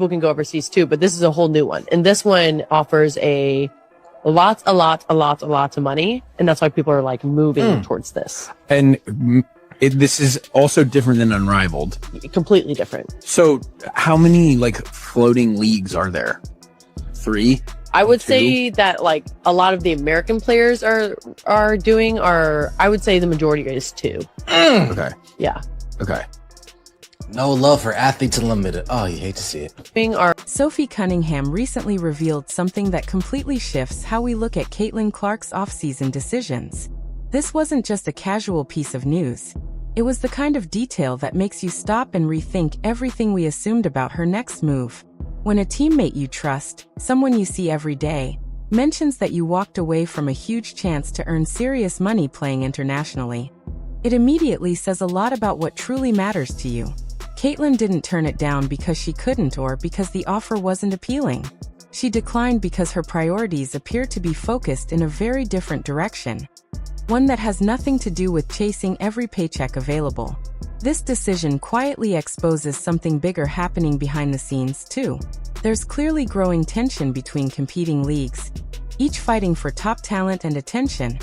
People can go overseas too, but this is a whole new one. And this one offers a lot of money. And that's why people are like moving towards this. And this is also different than Unrivaled. Completely different. So how many like floating leagues are there? 3? I would 2? say that like a lot of the American players are doing, or I would say the majority is 2. Okay. Yeah. Okay. No love for Athletes Unlimited. Oh, you hate to see it. Sophie Cunningham recently revealed something that completely shifts how we look at Caitlin Clark's offseason decisions. This wasn't just a casual piece of news. It was the kind of detail that makes you stop and rethink everything we assumed about her next move. When a teammate you trust, someone you see every day, mentions that you walked away from a huge chance to earn serious money playing internationally, it immediately says a lot about what truly matters to you. Caitlin didn't turn it down because she couldn't or because the offer wasn't appealing. She declined because her priorities appear to be focused in a very different direction. One that has nothing to do with chasing every paycheck available. This decision quietly exposes something bigger happening behind the scenes, too. There's clearly growing tension between competing leagues, each fighting for top talent and attention.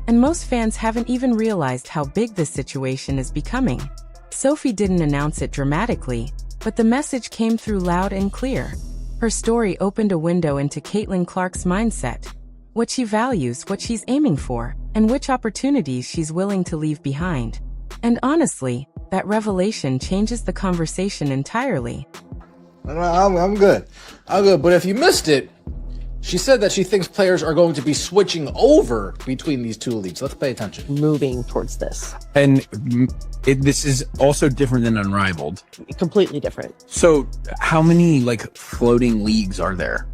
And most fans haven't even realized how big this situation is becoming. Sophie didn't announce it dramatically, but the message came through loud and clear. Her story opened a window into Caitlin Clark's mindset, what she values, what she's aiming for, and which opportunities she's willing to leave behind. And honestly, that revelation changes the conversation entirely. I'm good. But if you missed it, she said that she thinks players are going to be switching over between these 2 leagues. Let's pay attention. Moving towards this. And this is also different than Unrivaled. Completely different. So how many like floating leagues are there?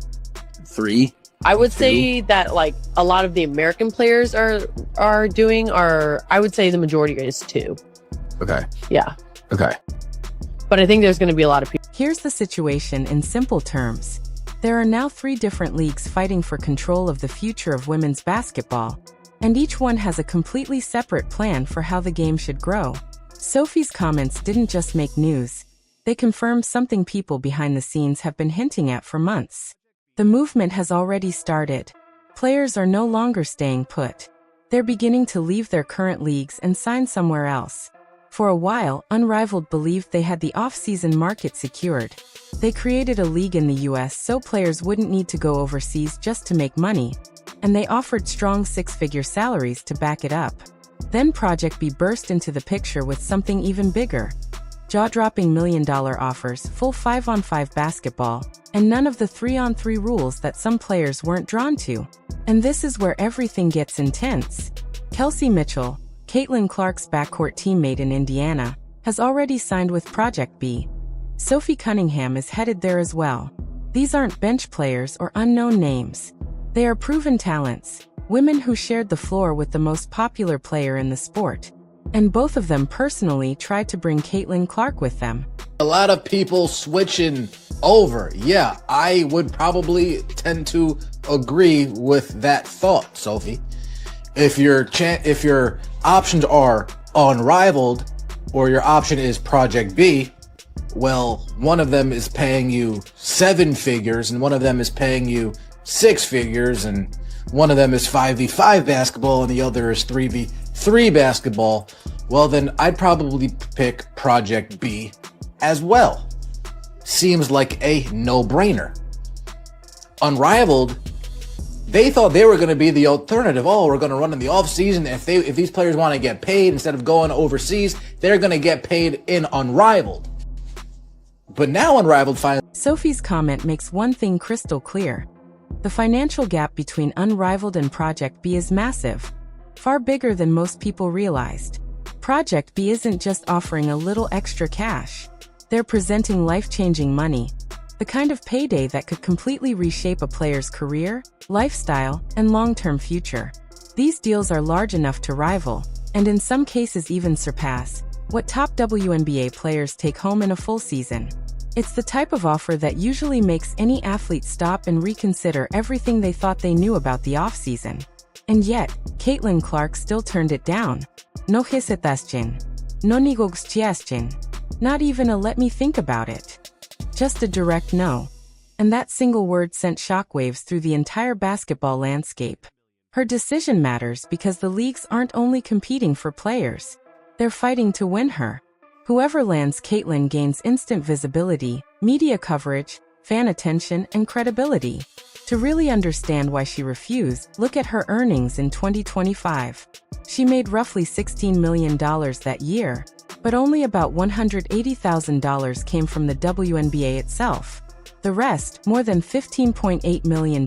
3? I would 2? say that like a lot of the American players are doing, or I would say the majority is 2. Okay. Yeah. Okay. But I think there's going to be a lot of people. Here's the situation in simple terms. There are now 3 different leagues fighting for control of the future of women's basketball, and each one has a completely separate plan for how the game should grow. Sophie's comments didn't just make news. They confirmed something people behind the scenes have been hinting at for months. The movement has already started. Players are no longer staying put. They're beginning to leave their current leagues and sign somewhere else. For a while, Unrivaled believed they had the off-season market secured. They created a league in the US so players wouldn't need to go overseas just to make money, and they offered strong 6-figure salaries to back it up. Then Project B burst into the picture with something even bigger. Jaw-dropping million-dollar offers, full 5-on-5 basketball, and none of the 3-on-3 rules that some players weren't drawn to. And this is where everything gets intense. Kelsey Mitchell, Caitlin Clark's backcourt teammate in Indiana, has already signed with Project B. Sophie Cunningham is headed there as well. These aren't bench players or unknown names. They are proven talents, women who shared the floor with the most popular player in the sport. And both of them personally tried to bring Caitlin Clark with them. A lot of people switching over. Yeah, I would probably tend to agree with that thought, Sophie. If your options are Unrivaled or your option is Project B, well, one of them is paying you 7 figures and one of them is paying you 6 figures, and one of them is 5v5 basketball and the other is 3v3 basketball. Well, then I'd probably pick Project B as well. Seems like a no-brainer. Unrivaled, they thought they were going to be the alternative. Oh, we're going to run in the off-season. If these players want to get paid instead of going overseas, they're going to get paid in Unrivaled. But now Unrivaled finally... Sophie's comment makes one thing crystal clear. The financial gap between Unrivaled and Project B is massive, far bigger than most people realized. Project B isn't just offering a little extra cash. They're presenting life-changing money, the kind of payday that could completely reshape a player's career, lifestyle, and long-term future. These deals are large enough to rival, and in some cases even surpass, what top WNBA players take home in a full season. It's the type of offer that usually makes any athlete stop and reconsider everything they thought they knew about the offseason. And yet, Caitlin Clark still turned it down. No hesitation. No negociation. Not even a let me think about it. Just a direct no. And that single word sent shockwaves through the entire basketball landscape. Her decision matters because the leagues aren't only competing for players. They're fighting to win her. Whoever lands Caitlin gains instant visibility, media coverage, fan attention, and credibility. To really understand why she refused, look at her earnings in 2025. She made roughly $16 million that year, but only about $180,000 came from the WNBA itself. The rest, more than $15.8 million,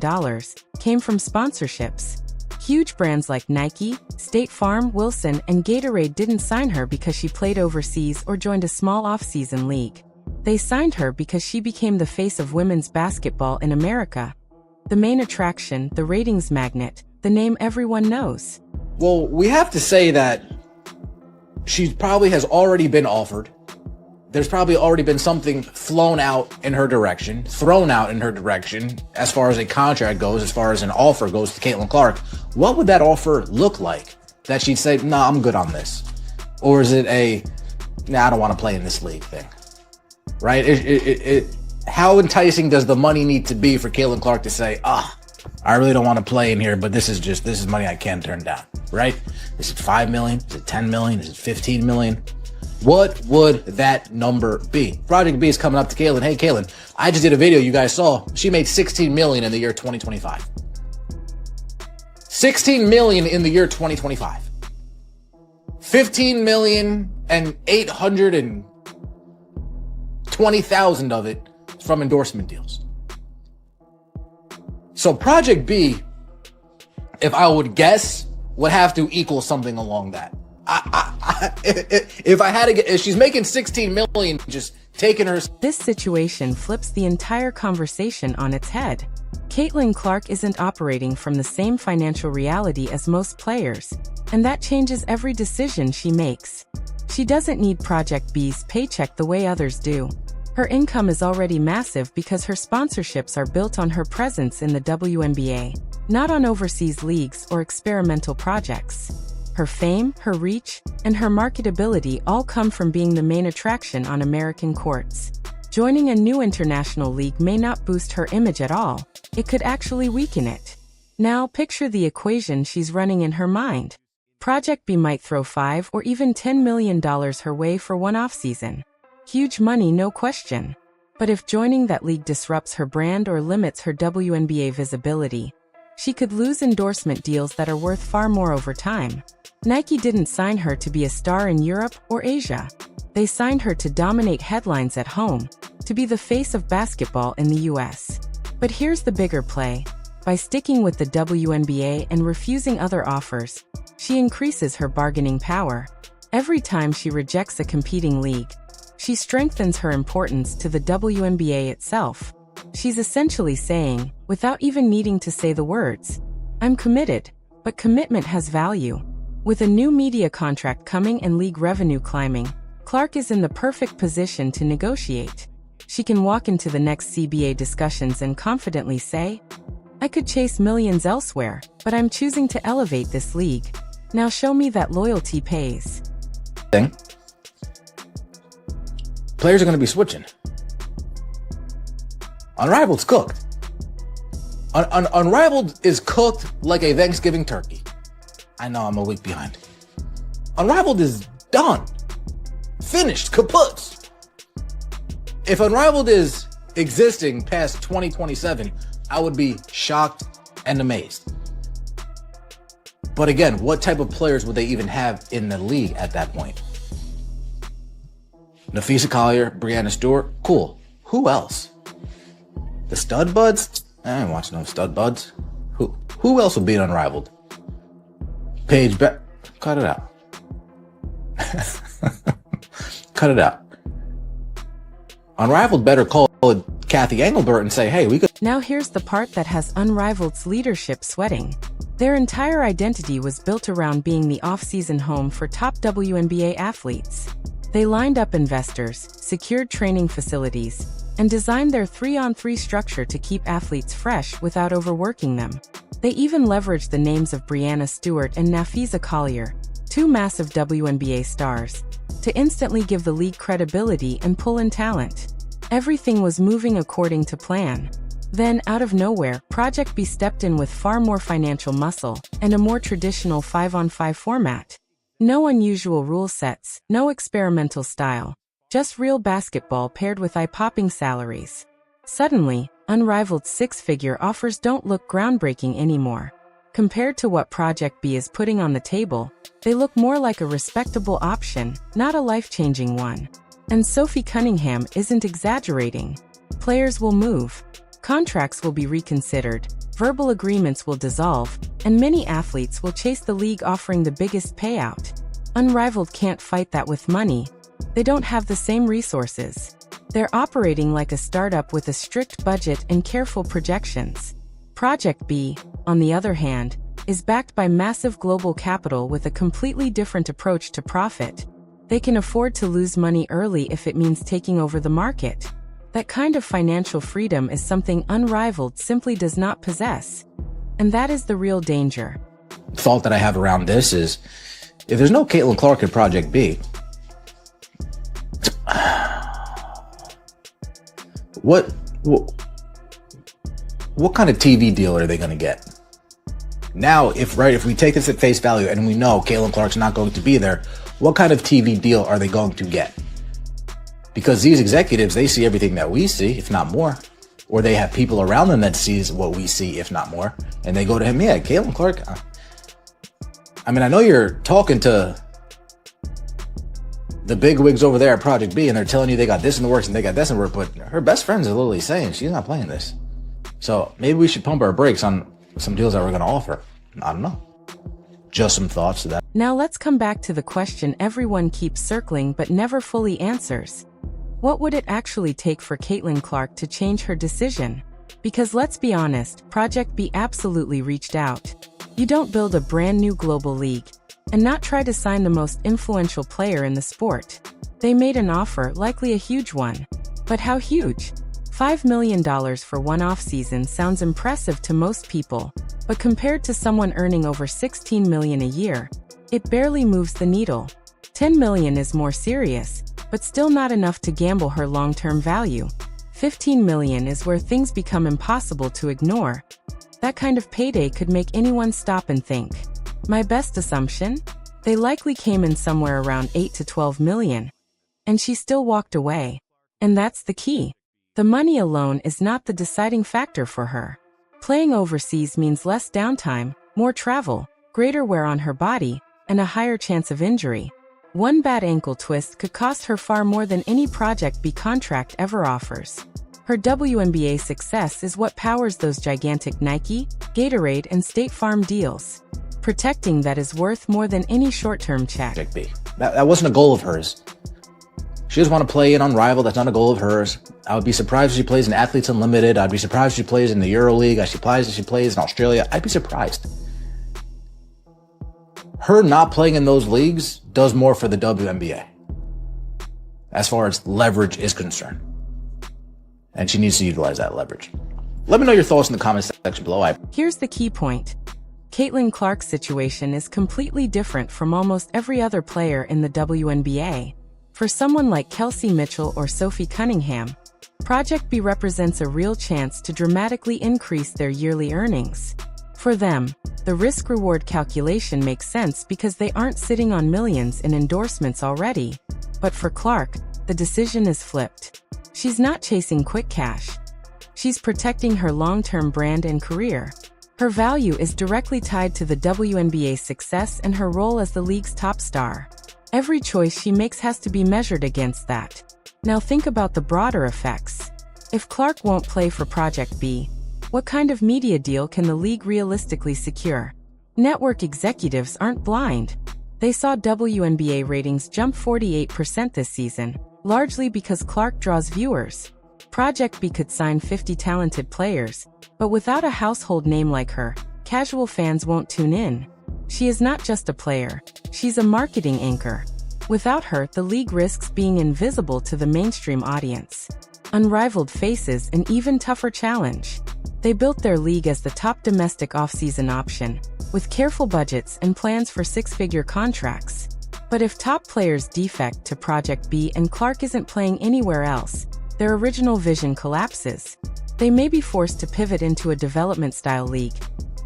came from sponsorships. Huge brands like Nike, State Farm, Wilson, and Gatorade didn't sign her because she played overseas or joined a small off-season league. They signed her because she became the face of women's basketball in America. The main attraction, the ratings magnet, the name everyone knows. Well, we have to say that she probably has already been offered. There's probably already been something thrown out in her direction, as far as a contract goes, as far as an offer goes to Caitlin Clark. What would that offer look like? That she'd say, nah, I'm good on this. Or is it nah, I don't want to play in this league thing? Right? How enticing does the money need to be for Caitlin Clark to say, I really don't want to play in here, but this is money I can't turn down, right? Is it 5 million? Is it 10 million? Is it 15 million? What would that number be? Project B is coming up to Caitlin. Hey, Caitlin, I just did a video you guys saw. She made 16 million in the year 2025. 16 million in the year 2025. 15 million and 820,000 of it from endorsement deals. So Project B, if I would guess, would have to equal something along that. If I had to get, if she's making 16 million, just taking her. This situation flips the entire conversation on its head. Caitlin Clark isn't operating from the same financial reality as most players, and that changes every decision she makes. She doesn't need Project B's paycheck the way others do. Her income is already massive because her sponsorships are built on her presence in the WNBA, not on overseas leagues or experimental projects. Her fame, her reach, and her marketability all come from being the main attraction on American courts. Joining a new international league may not boost her image at all. It could actually weaken it. Now picture the equation she's running in her mind. Project B might throw $5 or even $10 million her way for one offseason. Huge money, no question. But if joining that league disrupts her brand or limits her WNBA visibility, she could lose endorsement deals that are worth far more over time. Nike didn't sign her to be a star in Europe or Asia. They signed her to dominate headlines at home, to be the face of basketball in the US. But here's the bigger play. By sticking with the WNBA and refusing other offers, she increases her bargaining power. Every time she rejects a competing league, she strengthens her importance to the WNBA itself. She's essentially saying, without even needing to say the words, I'm committed, but commitment has value. With a new media contract coming and league revenue climbing, Clark is in the perfect position to negotiate. She can walk into the next CBA discussions and confidently say, I could chase millions elsewhere, but I'm choosing to elevate this league. Now show me that loyalty pays. Players are going to be switching. Unrivaled's cooked. Unrivaled is cooked like a Thanksgiving turkey. I know I'm a week behind. Unrivaled is done. Finished. Kaput. If Unrivaled is existing past 2027, I would be shocked and amazed. But again, what type of players would they even have in the league at that point? Nafisa Collier, Brianna Stewart, cool. Who else? The stud buds? I ain't watching no stud buds. Who else would be Unrivaled? Paige cut it out. Cut it out. Unrivaled better call Kathy Engelbert and say, hey, we could. Now here's the part that has Unrivaled's leadership sweating. Their entire identity was built around being the off-season home for top WNBA athletes. They lined up investors, secured training facilities, and designed their 3-on-3 structure to keep athletes fresh without overworking them. They even leveraged the names of Brianna Stewart and Nafisa Collier, two massive WNBA stars, to instantly give the league credibility and pull in talent. Everything was moving according to plan. Then, out of nowhere, Project B stepped in with far more financial muscle and a more traditional 5-on-5 format. No unusual rule sets, no experimental style, just real basketball paired with eye-popping salaries. Suddenly, unrivaled six-figure offers don't look groundbreaking anymore. Compared to what Project B is putting on the table, they look more like a respectable option, not a life-changing one. And Sophie Cunningham isn't exaggerating. Players will move. Contracts will be reconsidered, verbal agreements will dissolve, and many athletes will chase the league offering the biggest payout. Unrivaled can't fight that with money. They don't have the same resources. They're operating like a startup with a strict budget and careful projections. Project B, on the other hand, is backed by massive global capital with a completely different approach to profit. They can afford to lose money early if it means taking over the market. That kind of financial freedom is something Unrivaled simply does not possess. And that is the real danger. Thought that I have around this is, if there's no Caitlin Clark at Project B, what kind of TV deal are they going to get? Now, if we take this at face value and we know Caitlin Clark's not going to be there, what kind of TV deal are they going to get? Because these executives, they see everything that we see, if not more. Or they have people around them that sees what we see, if not more. And they go to him, yeah, Caitlin Clark. I mean, I know you're talking to the big wigs over there at Project B, and they're telling you they got this in the works and they got this in the works, but her best friends are literally saying she's not playing this. So maybe we should pump our brakes on some deals that we're going to offer. I don't know. Just some thoughts to that. Now let's come back to the question everyone keeps circling but never fully answers. What would it actually take for Caitlin Clark to change her decision? Because let's be honest, Project B absolutely reached out. You don't build a brand new global league and not try to sign the most influential player in the sport. They made an offer, likely a huge one. But how huge? $5 million for one off-season sounds impressive to most people, but compared to someone earning over $16 million a year, it barely moves the needle. $10 million is more serious, but still not enough to gamble her long-term value. $15 million is where things become impossible to ignore. That kind of payday could make anyone stop and think. My best assumption? They likely came in somewhere around $8 to $12 million. And she still walked away. And that's the key. The money alone is not the deciding factor for her. Playing overseas means less downtime, more travel, greater wear on her body, and a higher chance of injury. One bad ankle twist could cost her far more than any Project B contract ever offers. Her WNBA success is what powers those gigantic Nike, Gatorade, and State Farm deals. Protecting that is worth more than any short-term check. Project B. That wasn't a goal of hers. She just want to play in Unrivaled. That's not a goal of hers. I would be surprised if she plays in Athletes Unlimited. I'd be surprised if she plays in the EuroLeague. If she plays in Australia. I'd be surprised. Her not playing in those leagues does more for the WNBA as far as leverage is concerned. And she needs to utilize that leverage. Let me know your thoughts in the comment section below. Here's the key point. Caitlin Clark's situation is completely different from almost every other player in the WNBA. For someone like Kelsey Mitchell or Sophie Cunningham, Project B represents a real chance to dramatically increase their yearly earnings. For them, the risk-reward calculation makes sense because they aren't sitting on millions in endorsements already. But for Clark, the decision is flipped. She's not chasing quick cash. She's protecting her long-term brand and career. Her value is directly tied to the WNBA's success and her role as the league's top star. Every choice she makes has to be measured against that. Now think about the broader effects. If Clark won't play for Project B, what kind of media deal can the league realistically secure? Network executives aren't blind. They saw WNBA ratings jump 48% this season, largely because Clark draws viewers. Project B could sign 50 talented players, but without a household name like her, casual fans won't tune in. She is not just a player, she's a marketing anchor. Without her, the league risks being invisible to the mainstream audience. Unrivaled faces an even tougher challenge. They built their league as the top domestic off-season option, with careful budgets and plans for six-figure contracts. But if top players defect to Project B and Clark isn't playing anywhere else, their original vision collapses. They may be forced to pivot into a development-style league,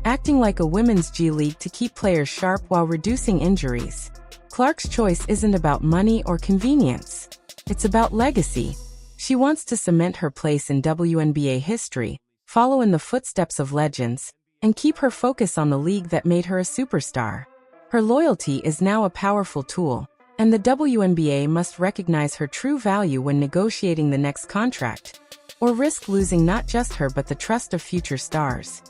acting like a women's G League to keep players sharp while reducing injuries. Clark's choice isn't about money or convenience. It's about legacy. She wants to cement her place in WNBA history, follow in the footsteps of legends, and keep her focus on the league that made her a superstar. Her loyalty is now a powerful tool, and the WNBA must recognize her true value when negotiating the next contract, or risk losing not just her but the trust of future stars.